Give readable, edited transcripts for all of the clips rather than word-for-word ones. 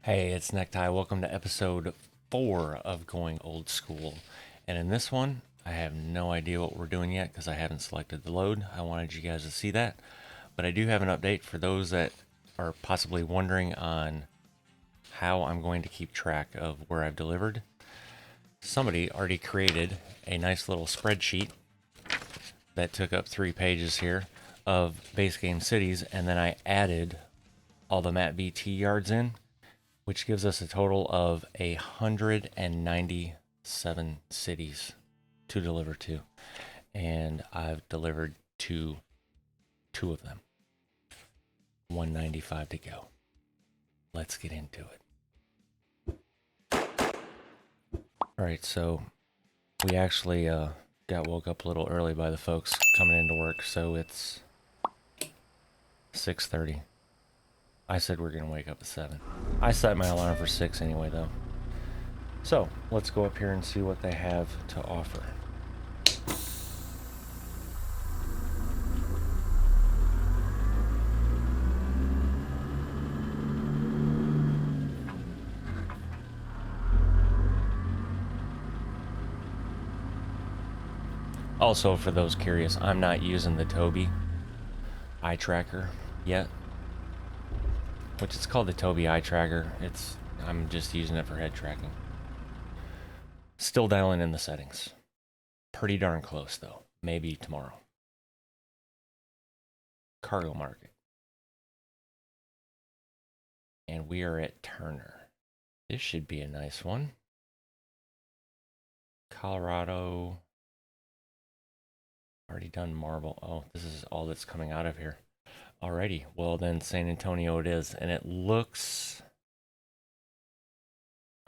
Hey, it's Necktie. Welcome to episode 4 of Going Old School. And in this one, I have no idea what we're doing yet because I haven't selected the load. I wanted you guys to see that. But I do have an update for those that are possibly wondering on how I'm going to keep track of where I've delivered. Somebody already created a nice little spreadsheet that took up 3 pages here of base game cities, and then I added all the Mat VT yards in, which gives us a total of 197 cities to deliver to. And I've delivered to 2 of them. 195 to go. Let's get into it. Alright, so we actually got woke up a little early by the folks coming into work, so it's 6:30. I said we're going to wake up at 7. I set my alarm for 6 anyway, though. So, let's go up here and see what they have to offer. Also, for those curious, I'm not using the Tobii eye tracker yet. Which is called the Tobii eye tracker. I'm just using it for head tracking. Still dialing in the settings. Pretty darn close though. Maybe tomorrow. Cargo market. And we are at Turner. This should be a nice one. Colorado. Already done Marble. Oh, this is all that's coming out of here. Alrighty, well then San Antonio it is, and it looks...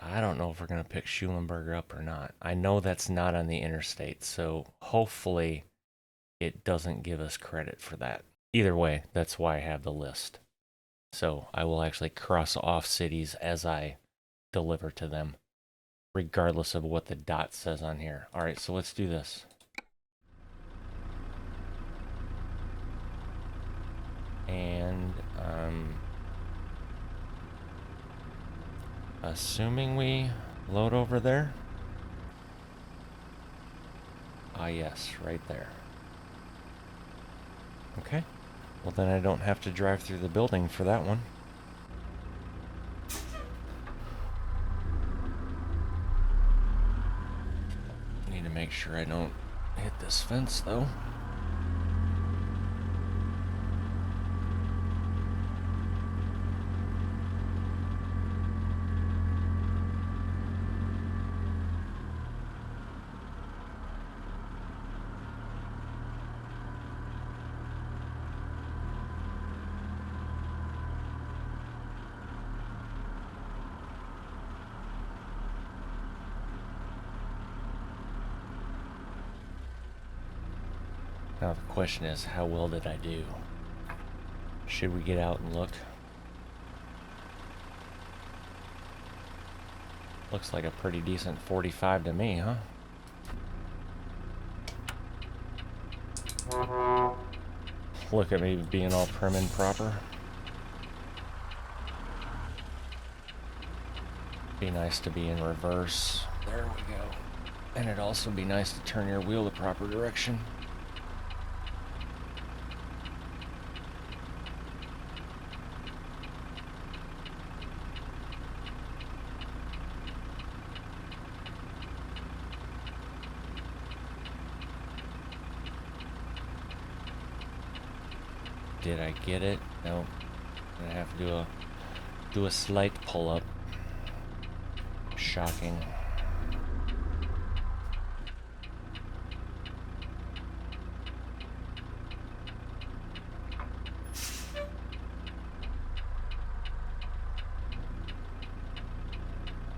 I don't know if we're going to pick Schulenberger up or not. I know that's not on the interstate, so hopefully it doesn't give us credit for that. Either way, that's why I have the list. So I will actually cross off cities as I deliver to them, regardless of what the dot says on here. Alright, so let's do this. And assuming we load over there. Ah, yes, right there. Okay. Well, then I don't have to drive through the building for that one. Need to make sure I don't hit this fence, though. Now the question is, how well did I do? Should we get out and look? Looks like a pretty decent 45 to me, huh? Look at me being all prim and proper. Be nice to be in reverse. There we go. And it'd also be nice to turn your wheel the proper direction. Did I get it? No. I'm gonna have to do a slight pull up. Shocking.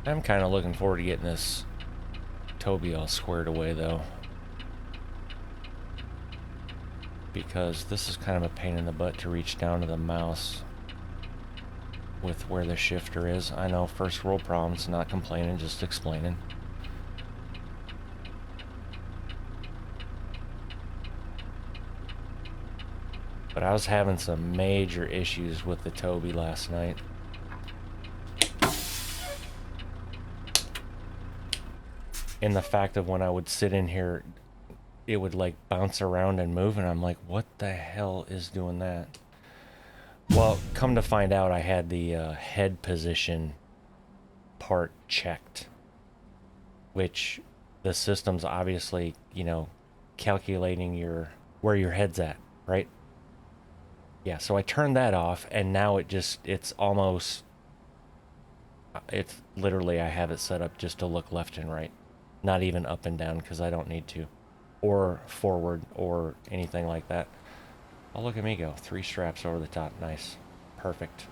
I'm kind of looking forward to getting this Tobii all squared away though, because this is kind of a pain in the butt to reach down to the mouse with where the shifter is. I know, first world problems, not complaining, just explaining. But I was having some major issues with the Tobii last night. in the fact of when I would sit in here, it would like bounce around and move, and I'm like, what the hell is doing that? Well, come to find out, I had the head position part checked, which the system's obviously, you know, calculating where your head's at, right? Yeah, so I turned that off, and now it's almost, it's literally, I have it set up just to look left and right, not even up and down, because I don't need to, or forward, or anything like that. Oh, look at me go. 3 straps over the top. Nice. Perfect.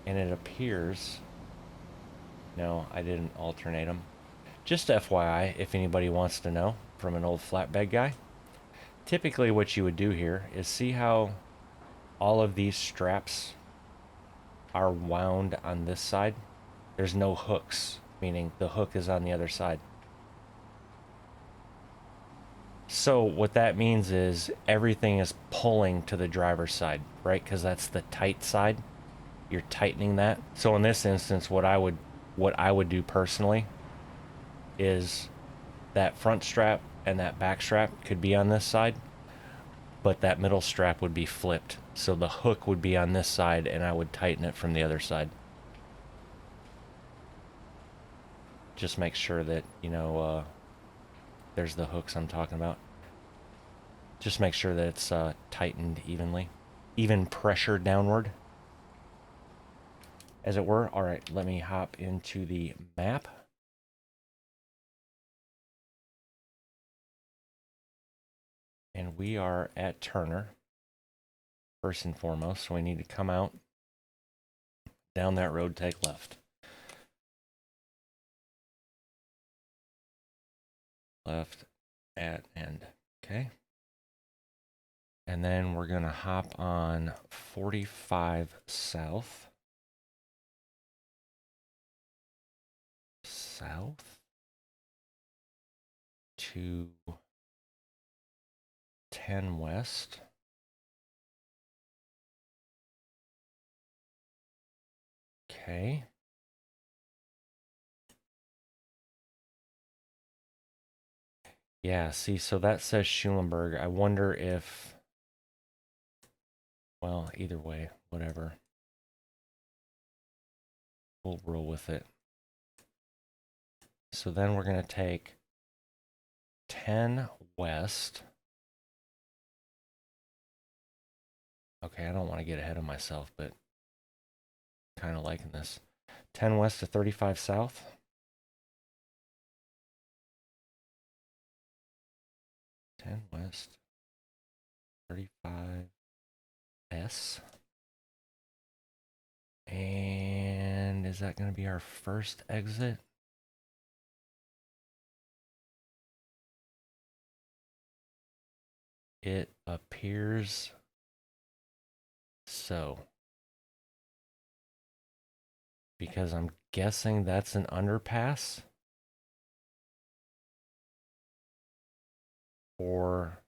And it appears, no, I didn't alternate them. Just FYI, if anybody wants to know, from an old flatbed guy, typically what you would do here is see how all of these straps are wound on this side. There's no hooks, meaning the hook is on the other side. So what that means is everything is pulling to the driver's side, right? Because that's the tight side. You're tightening that. So in this instance, what I would do personally is that front strap and that back strap could be on this side, but that middle strap would be flipped. So the hook would be on this side, and I would tighten it from the other side. Just make sure that, you know, there's the hooks I'm talking about. Just make sure that it's tightened evenly. Even pressure downward, as it were. All right, let me hop into the map. And we are at Turner, first and foremost. So we need to come out, down that road, take left. Left at end. Okay. And then we're going to hop on 45 south. South to 10 west. Okay. Yeah, see, so that says Schulenburg. I wonder if, well, either way, whatever. We'll roll with it. So then we're going to take 10 west. Okay, I don't want to get ahead of myself, but kind of liking this. 10 west to 35 south. West 35 S. And is that going to be our first exit? It appears so. Because I'm guessing that's an underpass. Or,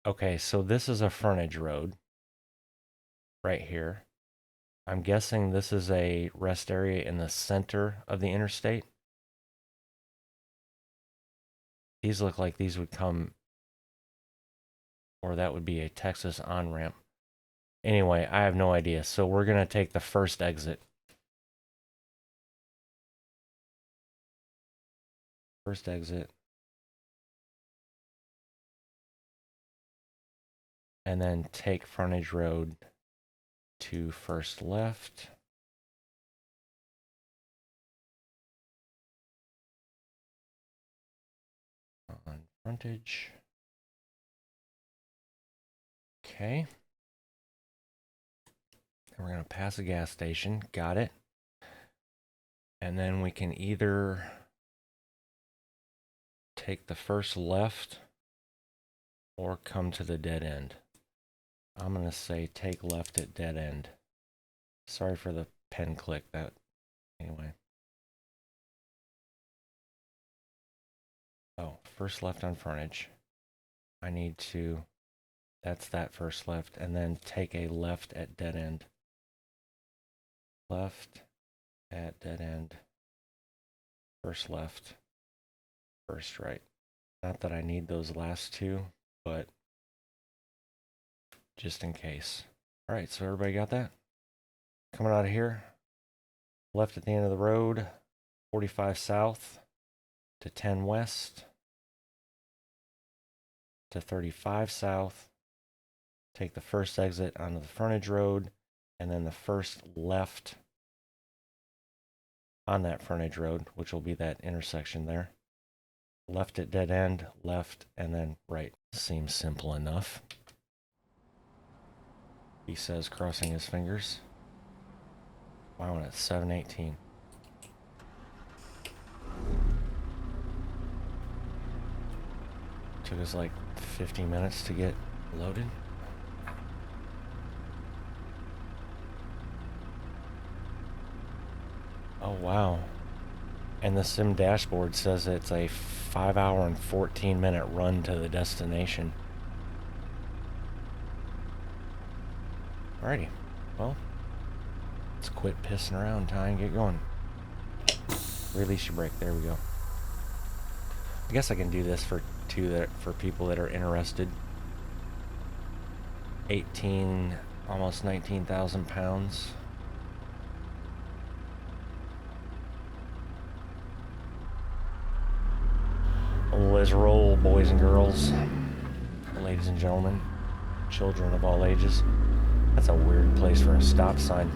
okay, so this is a frontage road right here. I'm guessing this is a rest area in the center of the interstate. These look like these would come, or that would be a Texas on-ramp. Anyway, I have no idea. So we're going to take the first exit. First exit. And then take frontage road to first left. On frontage. Okay. And we're going to pass a gas station. Got it. And then we can either take the first left or come to the dead end. I'm going to say take left at dead end. Sorry for the pen click. That anyway. Oh, first left on frontage. I need to, that's that first left, and then take a left at dead end. Left at dead end. First left, first right. Not that I need those last two, but just in case. All right, so everybody got that? Coming out of here, left at the end of the road, 45 south to 10 west to 35 south. Take the first exit onto the frontage road, and then the first left on that frontage road, which will be that intersection there. Left at dead end, left, and then right. Seems simple enough. He says, crossing his fingers. Wow, and it's 7:18. Took us like 50 minutes to get loaded. Oh, wow. And the sim dashboard says it's a 5-hour and 14-minute run to the destination. Alrighty. Well, let's quit pissing around, Ty, and get going. Release your brake. There we go. I guess I can do this for people that are interested. 18, almost 19,000 pounds. Let's roll, boys and girls, ladies and gentlemen, children of all ages. That's a weird place for a stop sign.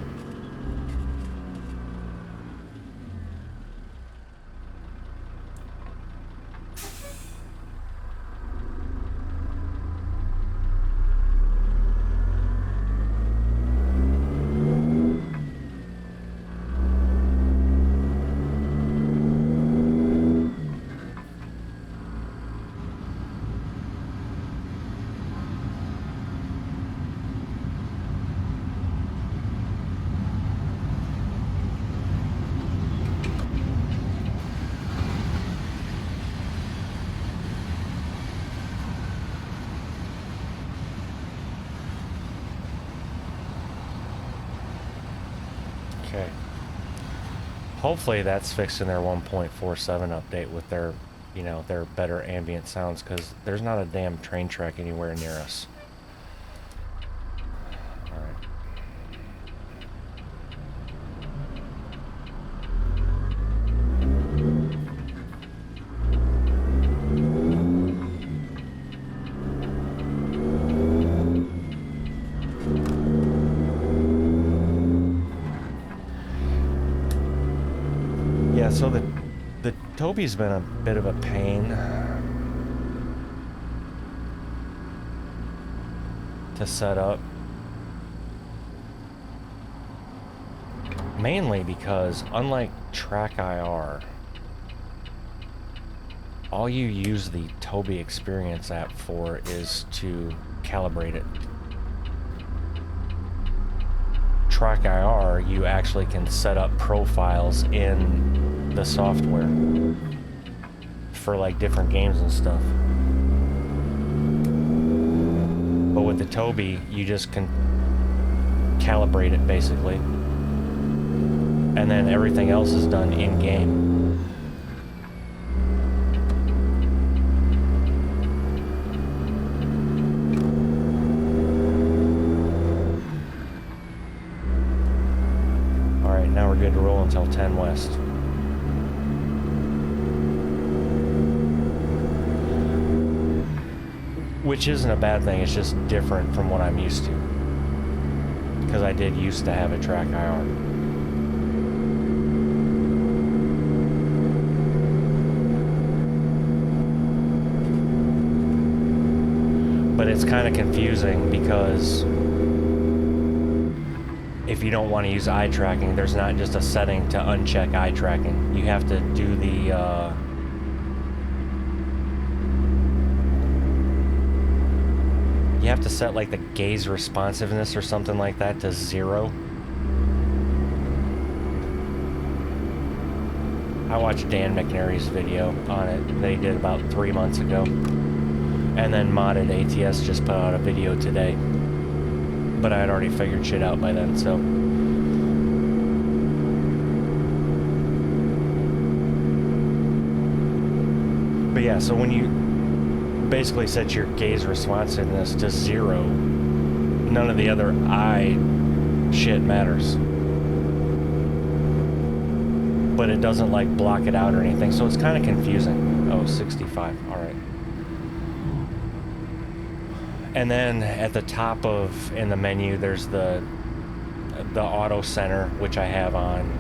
Okay. Hopefully that's fixed in their 1.47 update with their, you know, their better ambient sounds, because there's not a damn train track anywhere near us. Alright. Yeah, so the Toby's been a bit of a pain to set up. Mainly because, unlike TrackIR, all you use the Toby Experience app for is to calibrate it. TrackIR, you actually can set up profiles in the software for like different games and stuff. But with the Toby, you just can calibrate it basically, and then everything else is done in game. Alright, now we're good to roll until 10 west. Which isn't a bad thing, it's just different from what I'm used to. Because I did used to have a TrackIR. But it's kind of confusing because if you don't want to use eye tracking, there's not just a setting to uncheck eye tracking. You have to do the you have to set like the gaze responsiveness or something like that to 0. I watched Dan McNary's video on it that he did about 3 months ago. And then Modded ATS just put out a video today. But I had already figured shit out by then, so. But yeah, so when you basically set your gaze responsiveness to 0, none of the other eye shit matters. But it doesn't like block it out or anything, so it's kind of confusing. Oh, 65, all right. And then at the top of, in the menu, there's the auto center, which I have on.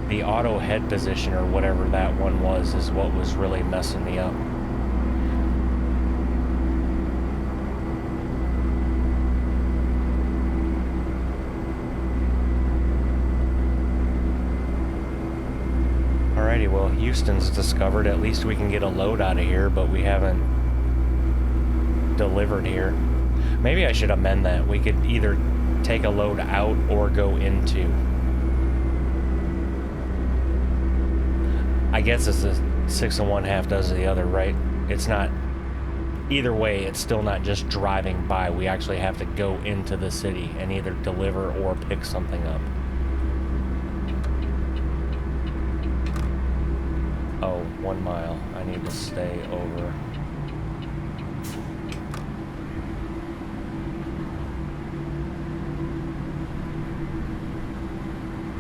The auto head position, or whatever that one was, is what was really messing me up. Alrighty, well, Houston's discovered. At least we can get a load out of here, but we haven't delivered here. Maybe I should amend that. We could either take a load out or go into. I guess it's a 6 1/2 does the other, right? It's not, either way, it's still not just driving by. We actually have to go into the city and either deliver or pick something up. Oh, 1 mile. I need to stay over.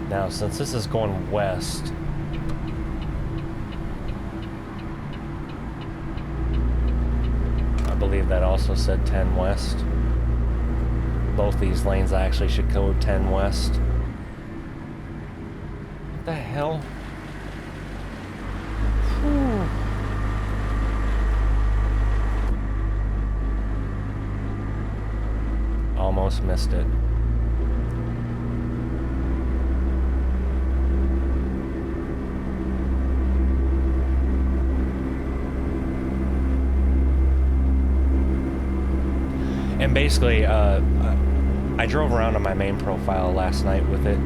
Now, since this is going west, I believe that also said 10 west. Both these lanes actually should go 10 west. What the hell? Whew. Almost missed it. And basically, I drove around on my main profile last night with it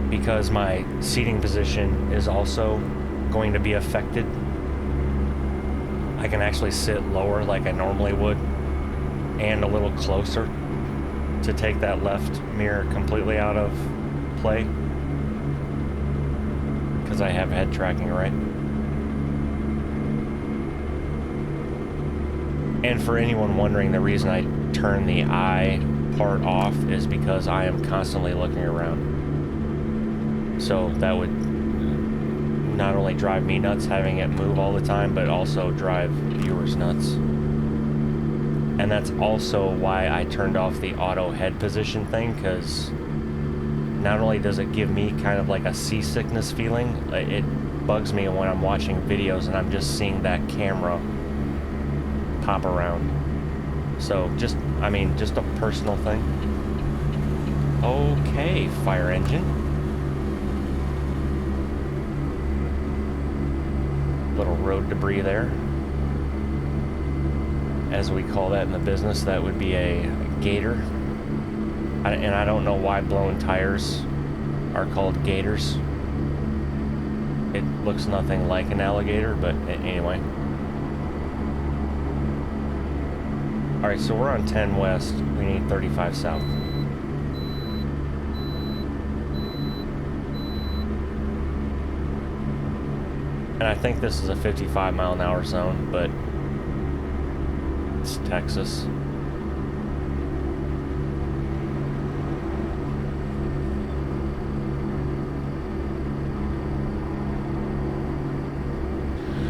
because my seating position is also going to be affected. I can actually sit lower like I normally would and a little closer to take that left mirror completely out of play because I have head tracking, right? And for anyone wondering, the reason I turn the eye part off is because I am constantly looking around. So that would not only drive me nuts having it move all the time, but also drive viewers nuts. And that's also why I turned off the auto head position thing, because not only does it give me kind of like a seasickness feeling, it bugs me when I'm watching videos and I'm just seeing that camera pop around. So just, I mean, just a personal thing. Okay, fire engine. Little road debris there. As we call that in the business, that would be a gator. And I don't know why blown tires are called gators. It looks nothing like an alligator, but anyway. Alright, so we're on 10 west. We need 35 south. And I think this is a 55 mile an hour zone, but it's Texas.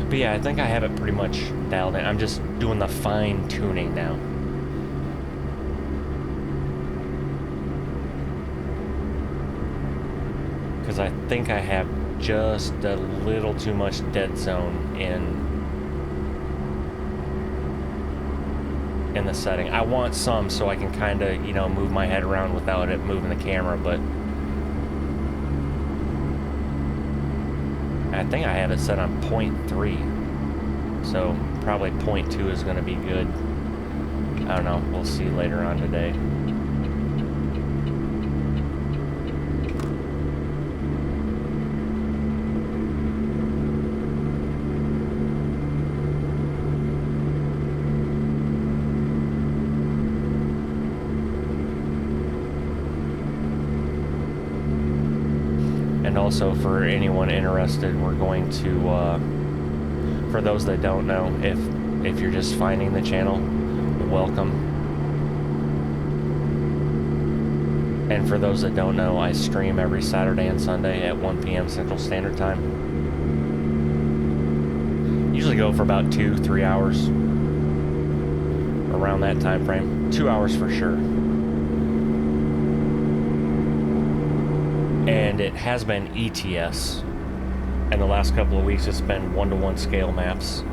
But yeah, I think I have it pretty much dialed in. I'm just doing the fine tuning now. Because I think I have just a little too much dead zone in the setting. I want some so I can kind of, you know, move my head around without it moving the camera, but I think I have it set on 0.3, so probably 0.2 is going to be good. I don't know, we'll see later on today. And And also for anyone interested, we're going to, for those that don't know, if you're just finding the channel, welcome. And for those that don't know, I stream every Saturday and Sunday at 1 p.m. Central Standard Time. Usually go for about 2-3 hours, around that time frame. 2 hours for sure. And it has been ETS. And the last couple of weeks it's been 1-to-1 scale maps.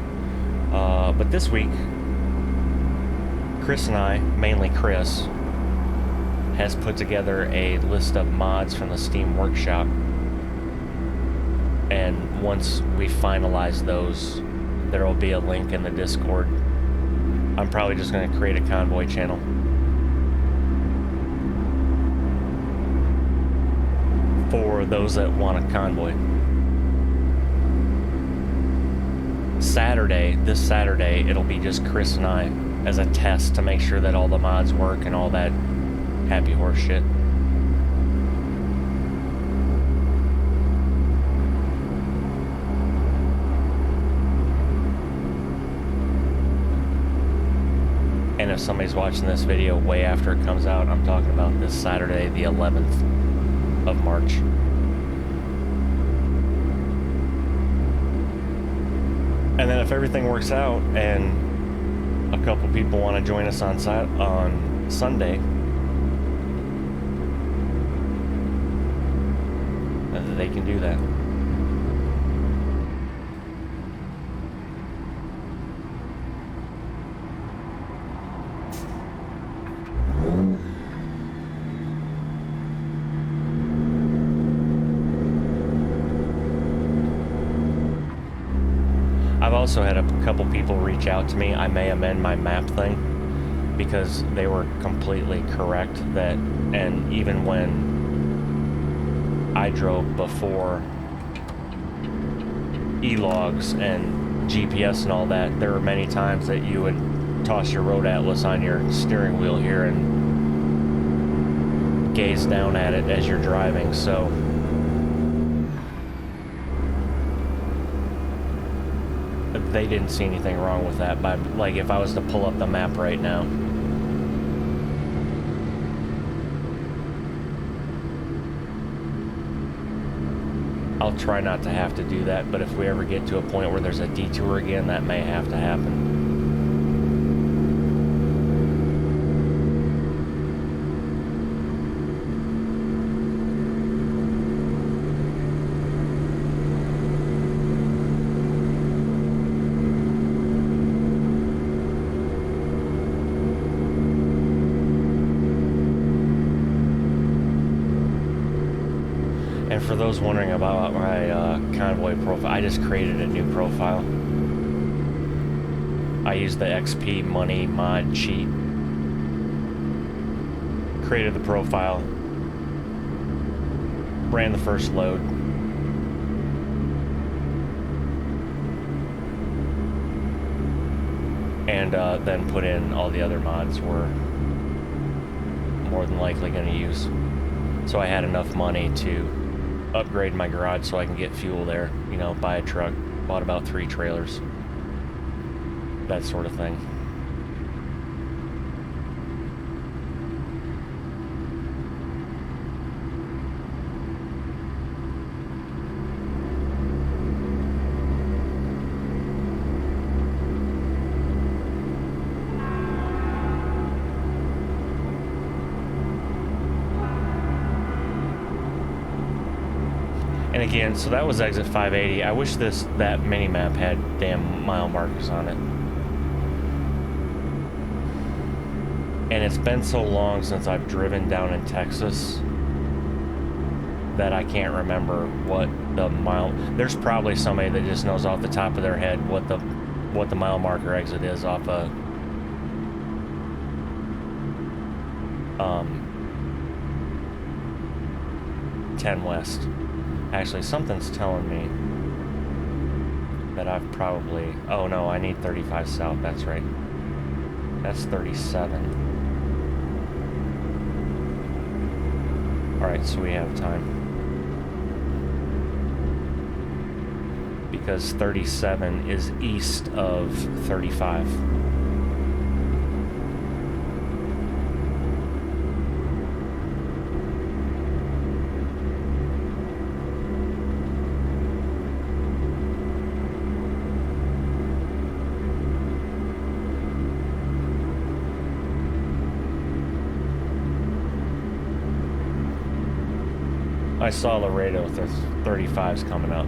But this week, Chris and I, mainly Chris, has put together a list of mods from the Steam Workshop. And once we finalize those, there will be a link in the Discord. I'm probably just going to create a convoy channel. For those that want a convoy. This Saturday, it'll be just Chris and I as a test to make sure that all the mods work and all that happy horse shit. And if somebody's watching this video way after it comes out, I'm talking about this Saturday, the 11th of March. And then if everything works out and a couple people want to join us on Sunday, then they can do that. I've also had a couple people reach out to me. I may amend my map thing because they were completely correct that, and even when I drove before e-logs and GPS and all that, there were many times that you would toss your road atlas on your steering wheel here and gaze down at it as you're driving, so they didn't see anything wrong with that. But like, if I was to pull up the map right now, I'll try not to have to do that, but if we ever get to a point where there's a detour again, that may have to happen. And for those wondering about my convoy profile, I just created a new profile. I used the XP Money mod cheat. Created the profile. Ran the first load. And then put in all the other mods we're more than likely going to use. So I had enough money to upgrade my garage so I can get fuel there, you know, buy a truck, bought about 3 trailers, that sort of thing. And again, so that was exit 580. I wish that mini-map had damn mile markers on it. And it's been so long since I've driven down in Texas that I can't remember what the mile... There's probably somebody that just knows off the top of their head what the mile marker exit is off of 10 West. Actually, something's telling me that I've probably... Oh no, I need 35 South, that's right. That's 37. Alright, so we have time. because 37 is east of 35. I saw Laredo with the 35s coming up.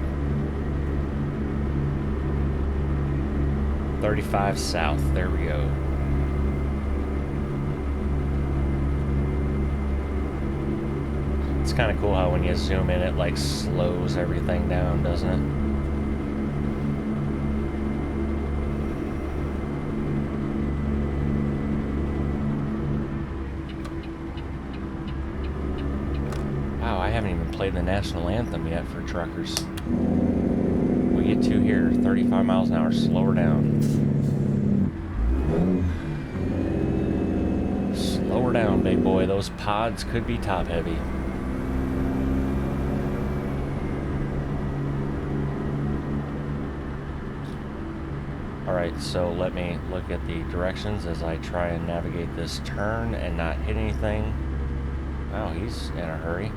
35 south, there we go. It's kind of cool how when you zoom in, it like slows everything down, doesn't it? Wow, I haven't even played the national anthem yet for truckers. We get to here, 35 miles an hour, slow her down. Slow her down, big boy. Those pods could be top heavy. Alright, so let me look at the directions as I try and navigate this turn and not hit anything. Wow, he's in a hurry.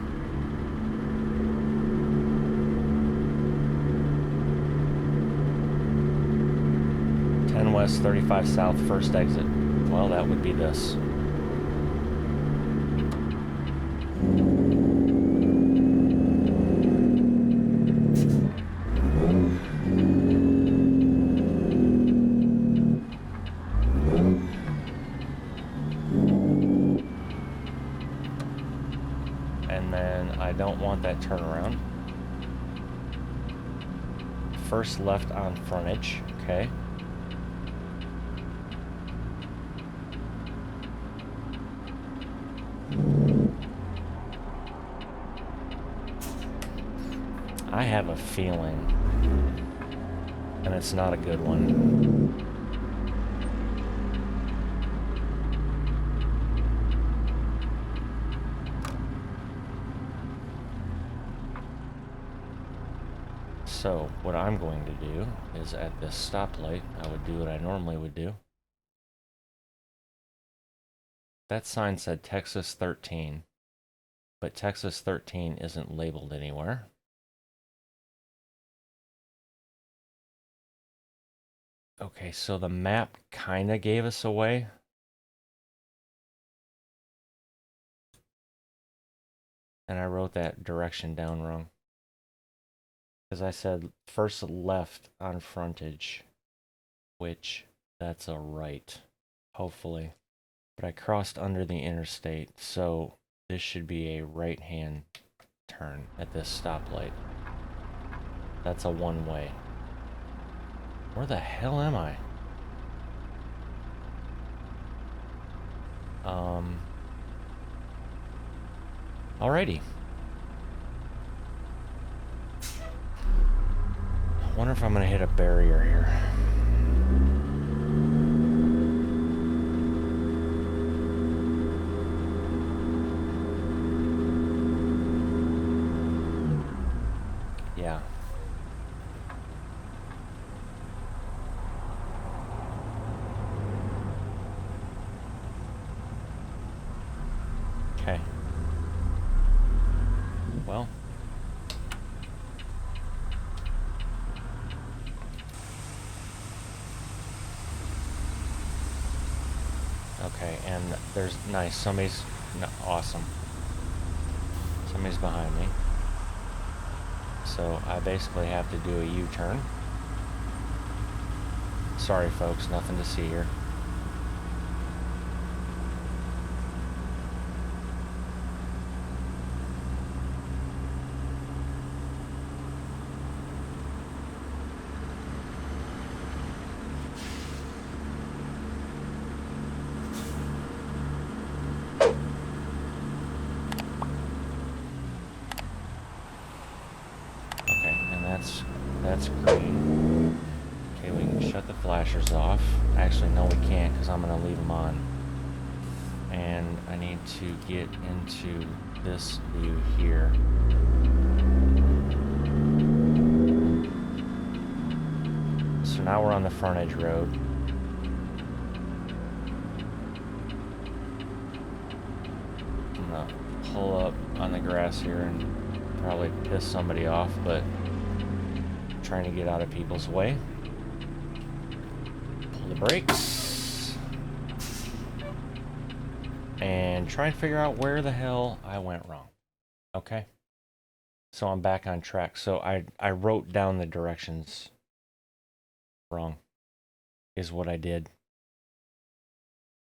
10 west, 35 south, first exit. Well, that would be this. And then I don't want that turnaround. First left on frontage, okay. I have a feeling, and it's not a good one. So, what I'm going to do is at this stoplight, I would do what I normally would do. That sign said Texas 13, but Texas 13 isn't labeled anywhere. Okay, so the map kind of gave us away. And I wrote that direction down wrong. Because I said first left on frontage, which that's a right, hopefully. But I crossed under the interstate, so this should be a right-hand turn at this stoplight. That's a one-way. Where the hell am I? Alrighty. I wonder if I'm gonna hit a barrier here. Yeah. Okay. Well. Okay, and there's nice. Somebody's awesome. Somebody's behind me. So I basically have to do a U-turn. Sorry, folks, nothing to see here. That's green. Okay, we can shut the flashers off. Actually, no, we can't because I'm going to leave them on. And I need to get into this view here. now we're on the frontage road. I'm gonna pull up on the grass here and probably piss somebody off, but I'm trying to get out of people's way. Pull the brakes. And try and figure out where the hell I went wrong. Okay. So I'm back on track. So I wrote down the directions wrong, is what I did.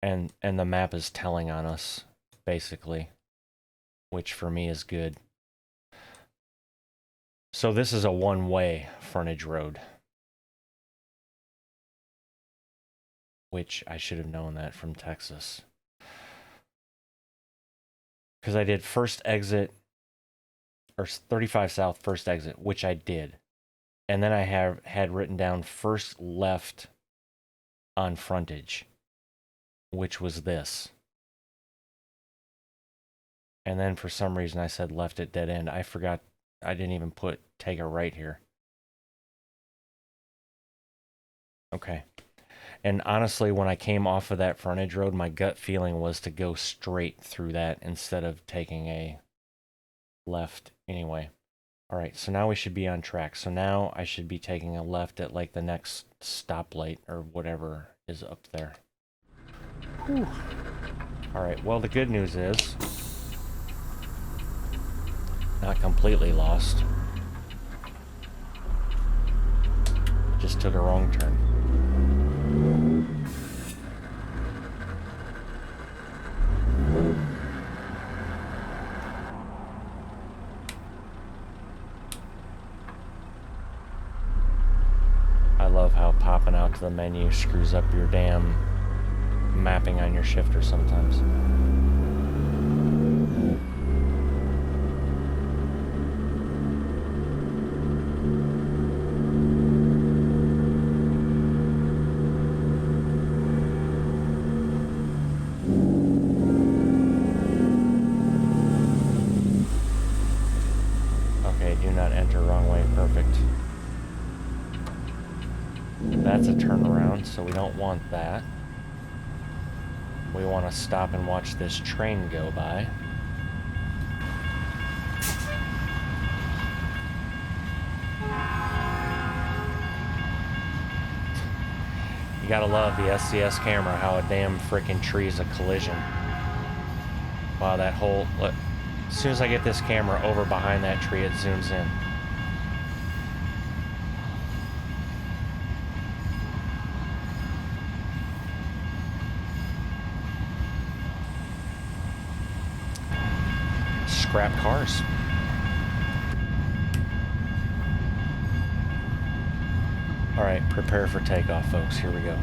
And the map is telling on us, basically, which for me is good. So this is a one-way frontage road, which I should have known that from Texas. Because I did first exit, or 35 south first exit, which I did. And then I had written down first left on frontage, which was this. And then for some reason I said left at dead end. I forgot, I didn't even put take a right here. Okay. And honestly, when I came off of that frontage road, my gut feeling was to go straight through that instead of taking a left anyway. All right, so now we should be on track. So now I should be taking a left at like the next stoplight or whatever is up there. Whew. All right, well, the good news is not completely lost. Just took a wrong turn. I love how popping out to the menu screws up your damn mapping on your shifter sometimes. Okay, do not enter wrong way. Perfect. That's a turnaround, so we don't want that. We want to stop and watch this train go by. You gotta love the SCS camera, how a damn freaking tree is a collision. Wow, that whole... Look, as soon as I get this camera over behind that tree, it zooms in. Scrap cars. All right, prepare for takeoff, folks. Here we go.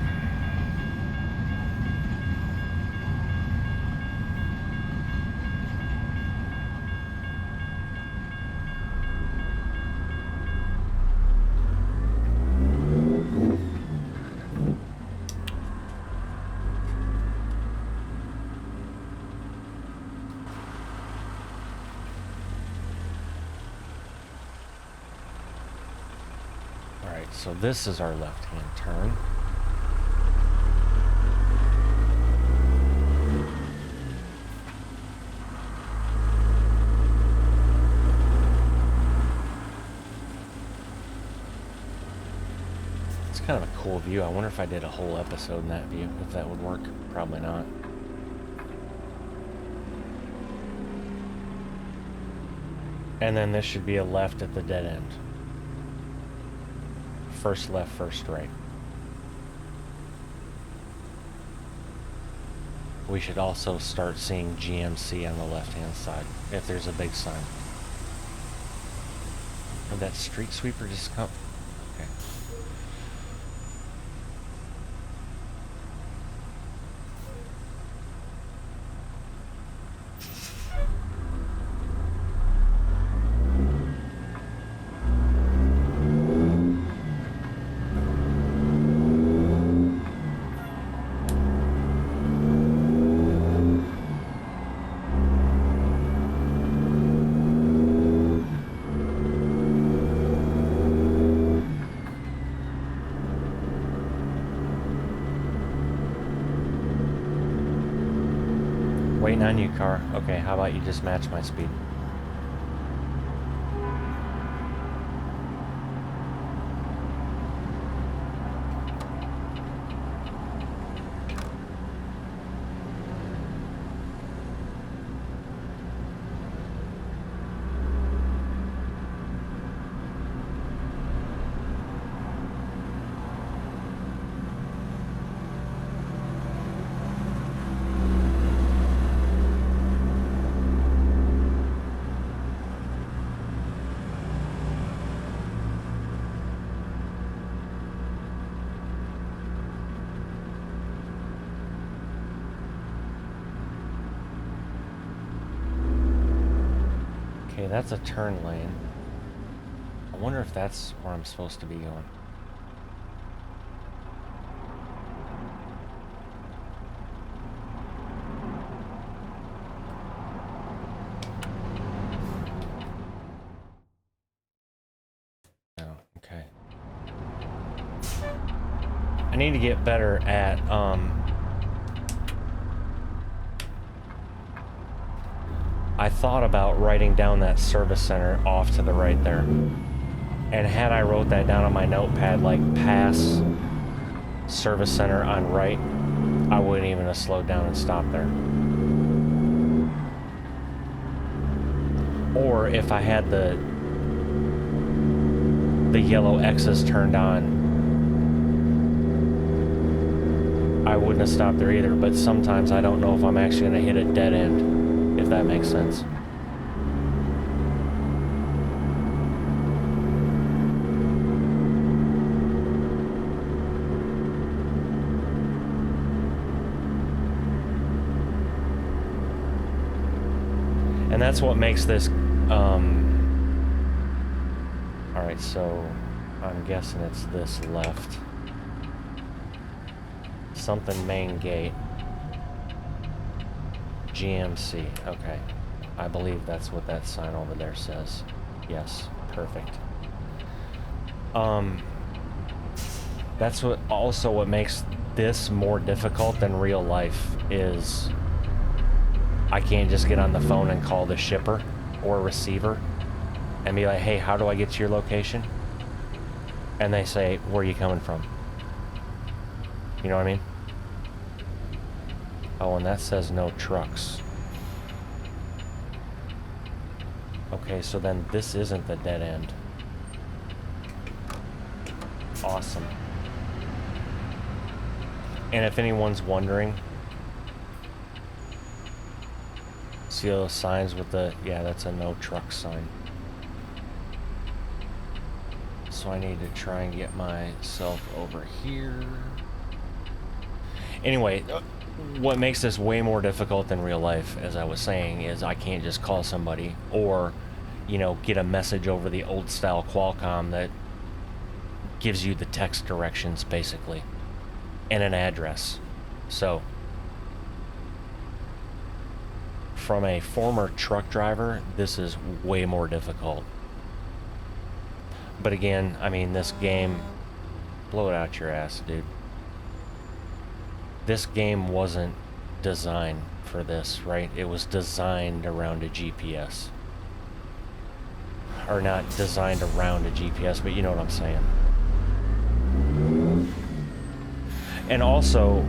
So this is our left-hand turn. It's kind of a cool view. I wonder if I did a whole episode in that view, if that would work. Probably not. And then this should be a left at the dead end. First left, first right. We should also start seeing GMC on the left-hand side, if there's a big sign. Did that street sweeper just come? Okay. Waiting on you, car. Okay, how about you just match my speed? Okay, that's a turn lane. I wonder if that's where I'm supposed to be going. Oh, okay. I need to get better at, I thought about writing down that service center off to the right there. And had I wrote that down on my notepad, like pass service center on right, I wouldn't even have slowed down and stopped there. Or if I had the yellow X's turned on, I wouldn't have stopped there either. But sometimes I don't know if I'm actually going to hit a dead end, if that makes sense. And that's what makes this, alright, so I'm guessing it's this left. Something main gate. GMC, okay. I believe that's what that sign over there says. Yes, perfect. That's what also what makes this more difficult than real life is I can't just get on the phone and call the shipper or receiver and be like, hey, how do I get to your location? And they say, where are you coming from? You know what I mean? Oh, and that says no trucks. Okay, so then this isn't the dead end. Awesome. And if anyone's wondering, see those signs with the, yeah, that's a no truck sign. So I need to try and get myself over here. Anyway, what makes this way more difficult than real life, as I was saying, is I can't just call somebody or, you know, get a message over the old style Qualcomm that gives you the text directions, basically, and an address. So, from a former truck driver, this is way more difficult. But again, I mean, this game, blow it out your ass, dude. This game wasn't designed for this, right? It was designed around a GPS. Or not designed around a GPS, but you know what I'm saying. And also,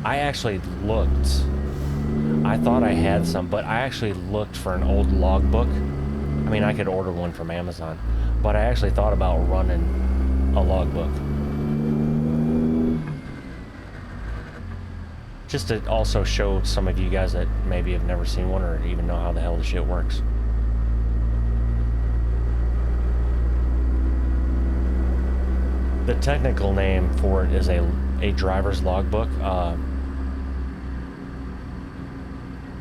I actually looked. I thought I had some, but I actually looked for an old logbook. I mean, I could order one from Amazon, but I actually thought about running a logbook. Just to also show some of you guys that maybe have never seen one or even know how the hell the shit works. The technical name for it is a driver's logbook.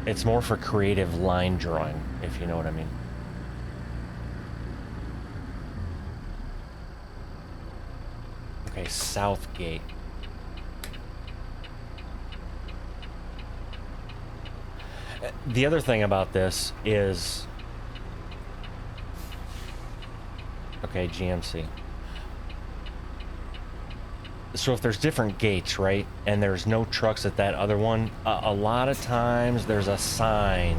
It's more for creative line drawing, if you know what I mean. Okay, Southgate. The other thing about this is, okay, GMC. so if there's different gates, right, and there's no trucks at that other one, a lot of times there's a sign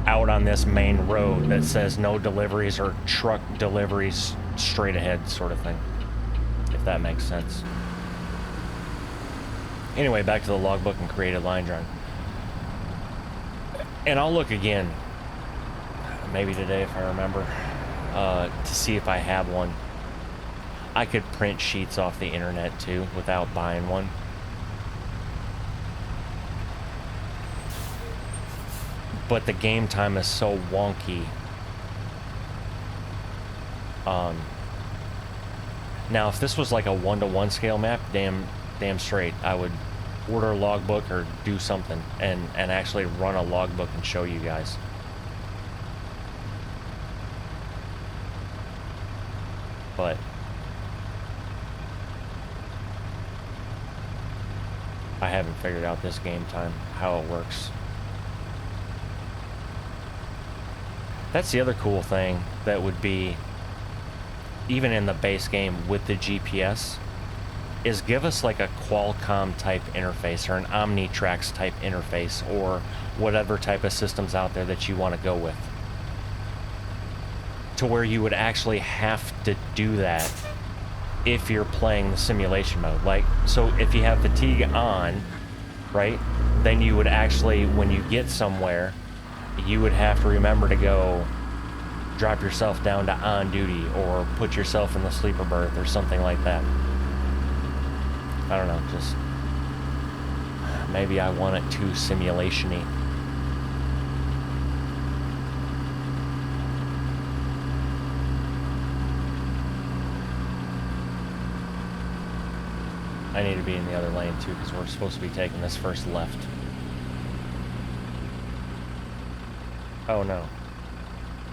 out on this main road that says no deliveries or truck deliveries straight ahead, sort of thing, if that makes sense. Anyway, back to the logbook and created line drawing. And I'll look again, maybe today if I remember, to see if I have one. I could print sheets off the internet too without buying one. But the game time is so wonky. Now if this was like a 1-to-1 scale map, damn straight, I would order a logbook or do something and actually run a logbook and show you guys. But I haven't figured out this game time, how it works. That's the other cool thing that would be, even in the base game with the GPS, is give us like a Qualcomm type interface or an Omnitrax type interface or whatever type of systems out there that you want to go with. To where you would actually have to do that if you're playing the simulation mode. Like, so if you have fatigue on, right, then you would actually, when you get somewhere, you would have to remember to go drop yourself down to on duty or put yourself in the sleeper berth or something like that. I don't know, just maybe I want it too simulation-y. I need to be in the other lane too because we're supposed to be taking this first left. Oh no.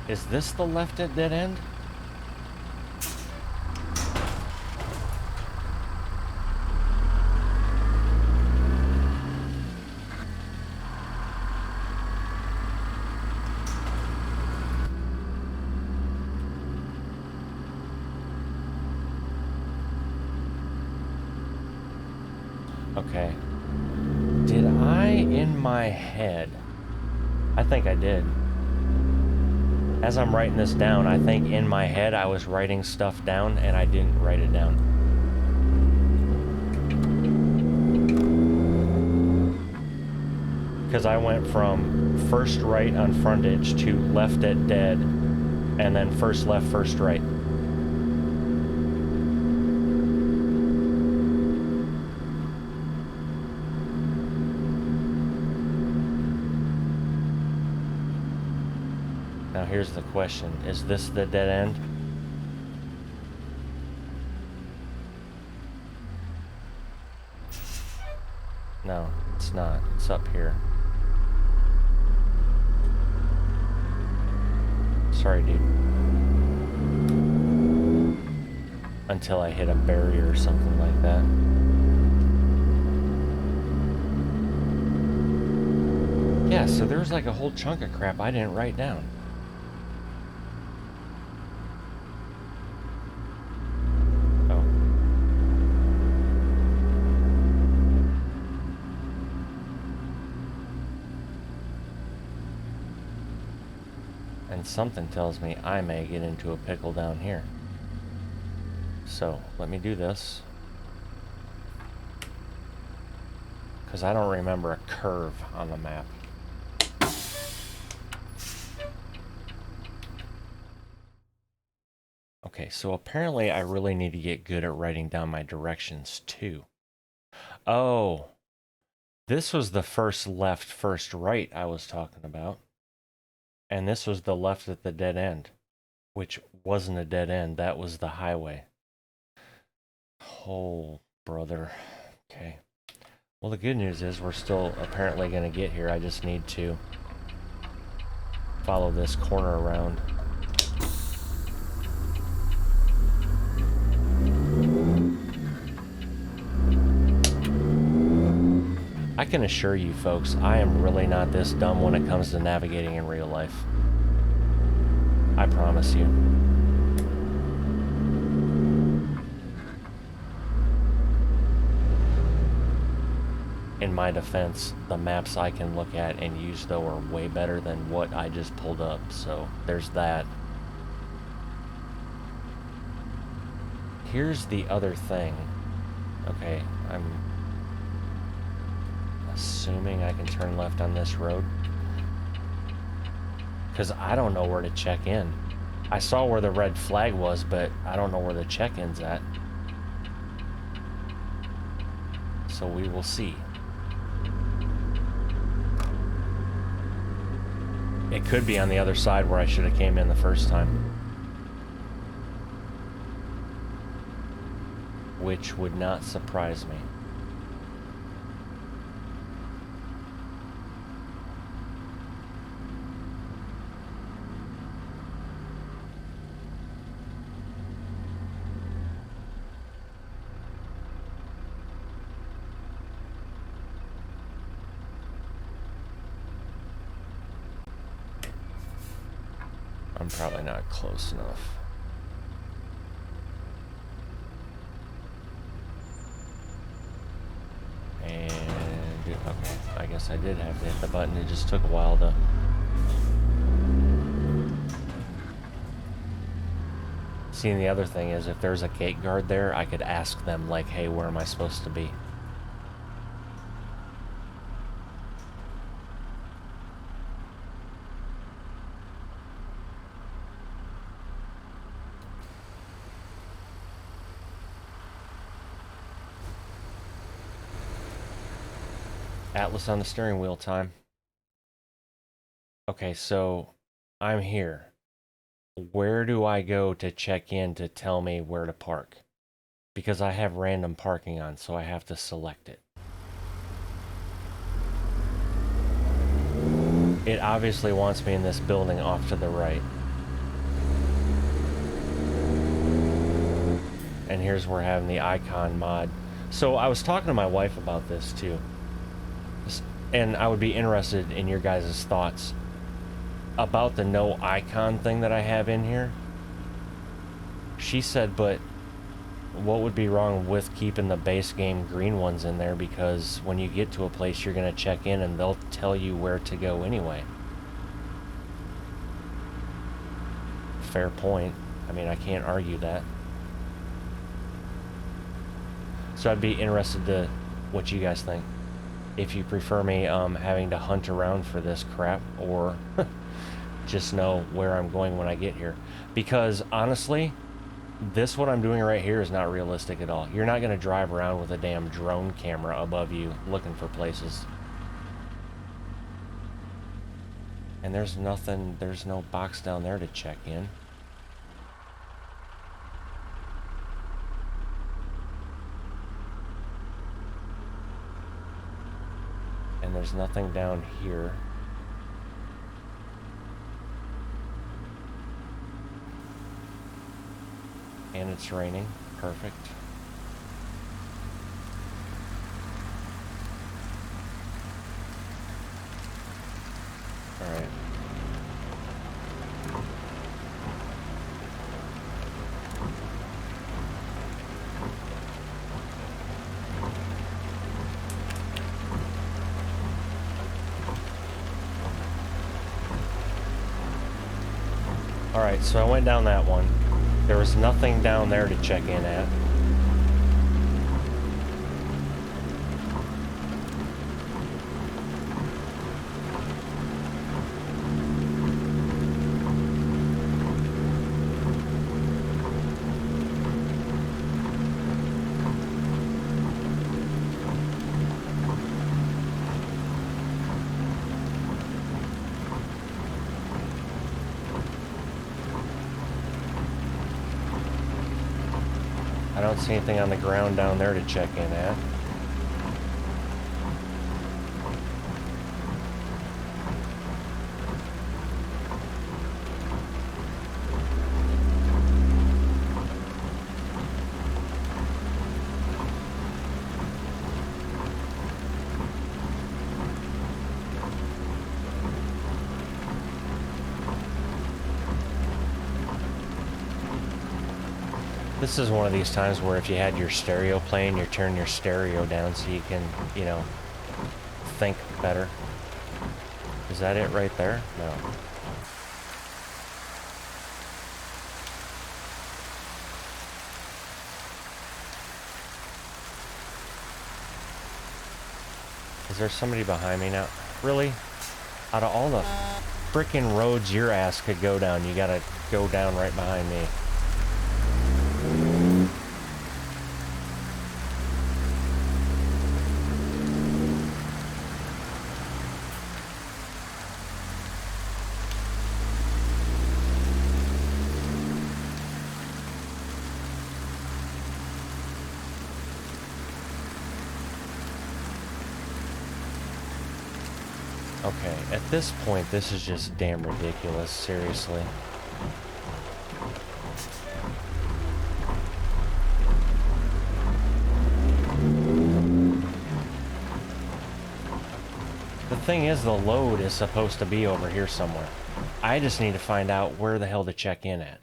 Is this the left at dead end? Okay. Did I, in my head, I think I did. As I'm writing this down, I think in my head I was writing stuff down and I didn't write it down. Because I went from first right on frontage to left at dead, and then first left, first right. Now here's the question, is this the dead end? No, it's not. It's up here. Sorry, dude. Until I hit a barrier or something like that. Yeah, so there was like a whole chunk of crap I didn't write down. Something tells me I may get into a pickle down here. So let me do this, because I don't remember a curve on the map. Okay, so apparently I really need to get good at writing down my directions too. Oh, this was the first left, first right I was talking about. And this was the left at the dead end, which wasn't a dead end. That was the highway. Oh, brother. Okay. Well, the good news is we're still apparently going to get here. I just need to follow this corner around. I can assure you folks, I am really not this dumb when it comes to navigating in real life. I promise you. in my defense, the maps I can look at and use though are way better than what I just pulled up, so there's that. Here's the other thing. Okay, I'm assuming I can turn left on this road, because I don't know where to check in. I saw where the red flag was, but I don't know where the check-in's at. So we will see. It could be on the other side where I should have came in the first time. Which would not surprise me. I'm probably not close enough. And, okay, I guess I did have to hit the button. It just took a while to... See, and the other thing is, if there's a gate guard there, I could ask them, like, hey, where am I supposed to be? Atlas on the steering wheel time. Okay, so I'm here. Where do I go to check in to tell me where to park? Because I have random parking on, so I have to select it. It obviously wants me in this building off to the right. And here's where we're having the icon mod. So I was talking to my wife about this too. And I would be interested in your guys' thoughts about the no icon thing that I have in here. She said, but what would be wrong with keeping the base game green ones in there? Because when you get to a place, you're going to check in and they'll tell you where to go anyway. Fair point. I mean, I can't argue that. So I'd be interested to what you guys think. If you prefer me having to hunt around for this crap, or just know where I'm going when I get here. Because honestly, what I'm doing right here is not realistic at all. You're not going to drive around with a damn drone camera above you looking for places. And there's nothing, there's no box down there to check in. And there's nothing down here. And it's raining. Perfect. All right. Alright, so I went down that one. There was nothing down there to check in at. I don't see anything on the ground down there to check in at. This is one of these times where if you had your stereo playing, you turn your stereo down so you can, you know, think better. Is that it right there? No. Is there somebody behind me now? Really? Out of all the frickin' roads your ass could go down, you gotta go down right behind me. Okay, at this point, this is just damn ridiculous, seriously. The thing is, the load is supposed to be over here somewhere. I just need to find out where the hell to check in at.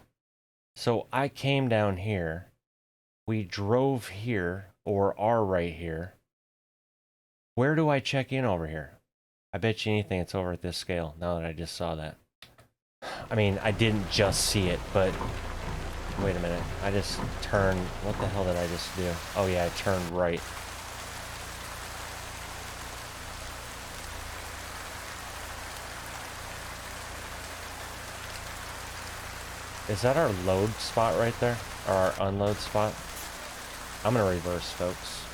So I came down here, we drove here, or are right here. Where do I check in over here? I bet you anything it's over at this scale, now that I just saw that. I mean, I didn't just see it, but... Wait a minute, I just turned... What the hell did I just do? Oh yeah, I turned right. Is that our load spot right there? Or our unload spot? I'm gonna reverse, folks.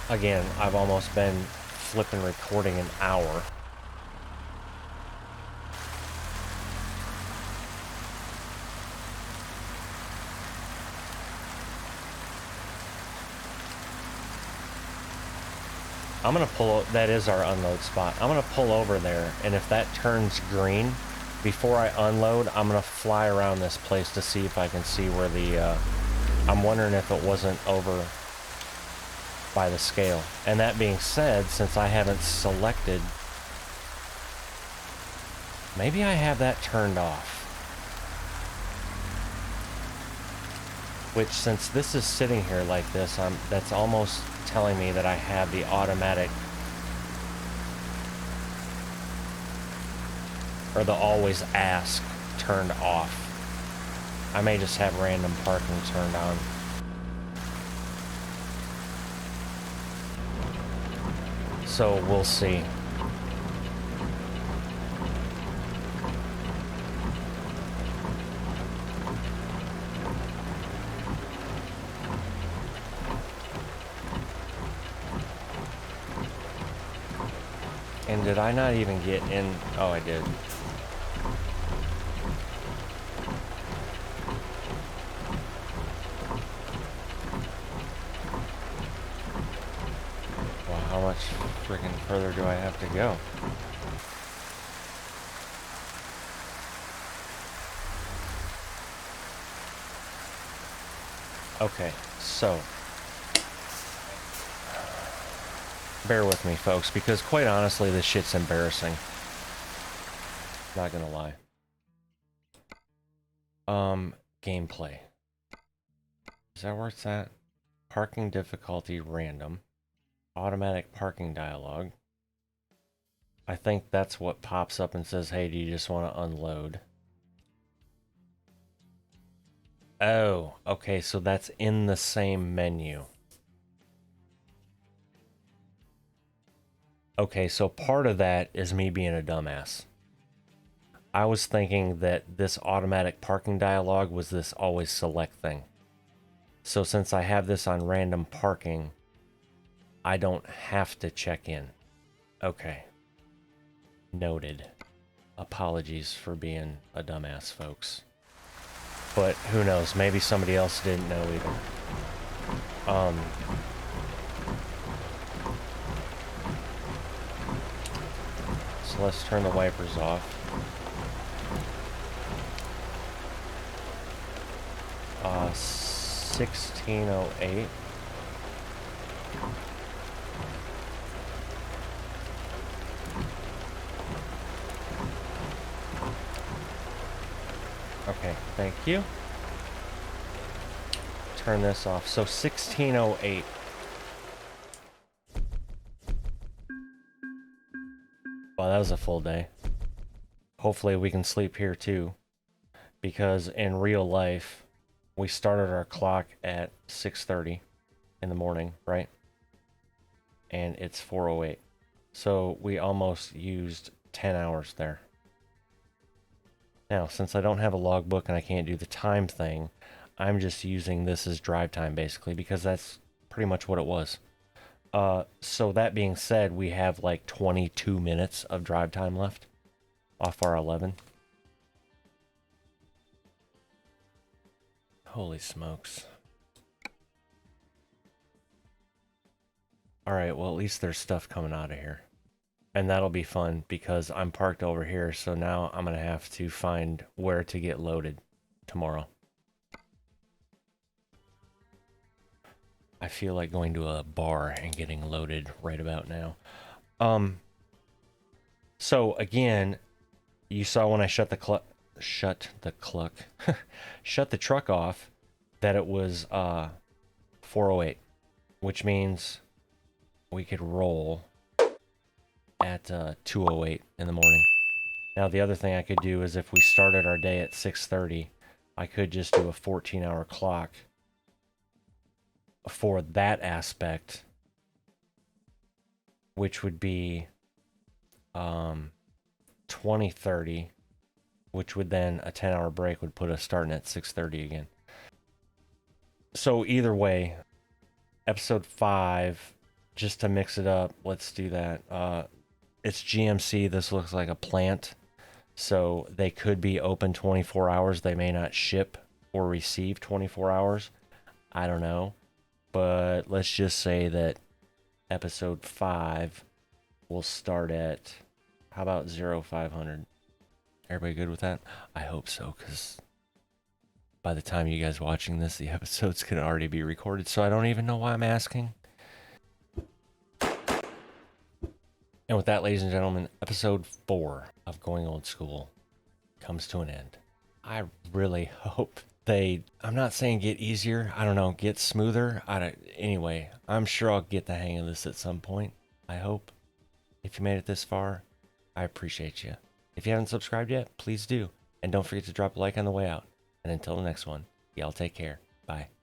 Again, I've almost been flipping recording an hour. I'm gonna pull, that is our unload spot. I'm gonna pull over there, and if that turns green, before I unload, I'm gonna fly around this place to see if I can see where the, I'm wondering if it wasn't over by the scale. And that being said, since I haven't selected, maybe I have that turned off. Which, since this is sitting here like this, that's almost telling me that I have the automatic, or the always ask turned off. I may just have random parking turned on. So we'll see. And did I not even get in? Oh, I did. Well, how much freaking further do I have to go? Okay, so bear with me, folks, because quite honestly, this shit's embarrassing. Not gonna lie. Gameplay. Is that where it's at? Parking difficulty random. Automatic parking dialog. I think that's what pops up and says, hey, do you just want to unload? Oh, okay, so that's in the same menu. Okay, so part of that is me being a dumbass. I was thinking that this automatic parking dialog was this always select thing. So since I have this on random parking, I don't have to check in. Okay. Noted. Apologies for being a dumbass, folks. But who knows, maybe somebody else didn't know either. So let's turn the wipers off. 1608. Okay, thank you. Turn this off. So 1608. Wow, that was a full day. Hopefully we can sleep here too, because in real life, we started our clock at 6:30 in the morning, right? And it's 4:08. So we almost used 10 hours there. Now, since I don't have a logbook and I can't do the time thing, I'm just using this as drive time basically, because that's pretty much what it was. So that being said, we have like 22 minutes of drive time left off our 11. Holy smokes. Alright, well at least there's stuff coming out of here. And that'll be fun because I'm parked over here, so now I'm going to have to find where to get loaded tomorrow. I feel like going to a bar and getting loaded right about now. So again, you saw when I shut the truck off that it was 4:08, which means we could roll at 2:08 in the morning. Now the other thing I could do is if we started our day at 6:30, I could just do a 14-hour clock for that aspect, which would be 20:30, which would then a 10-hour break would put us starting at 6:30 again. So either way, episode 5, just to mix it up, let's do that. It's GMC. This looks like a plant, so they could be open 24 hours. They may not ship or receive 24 hours. I don't know. But let's just say that episode 5 will start at, how about 0500? Everybody good with that? I hope so, because by the time you guys watching this, the episode's going to already be recorded, so I don't even know why I'm asking. And with that, ladies and gentlemen, episode 4 of Going Old School comes to an end. I really hope I'm not saying get easier, I don't know, get smoother. Anyway, I'm sure I'll get the hang of this at some point. I hope. If you made it this far, I appreciate you. If you haven't subscribed yet, please do. And don't forget to drop a like on the way out. And until the next one, y'all take care. Bye.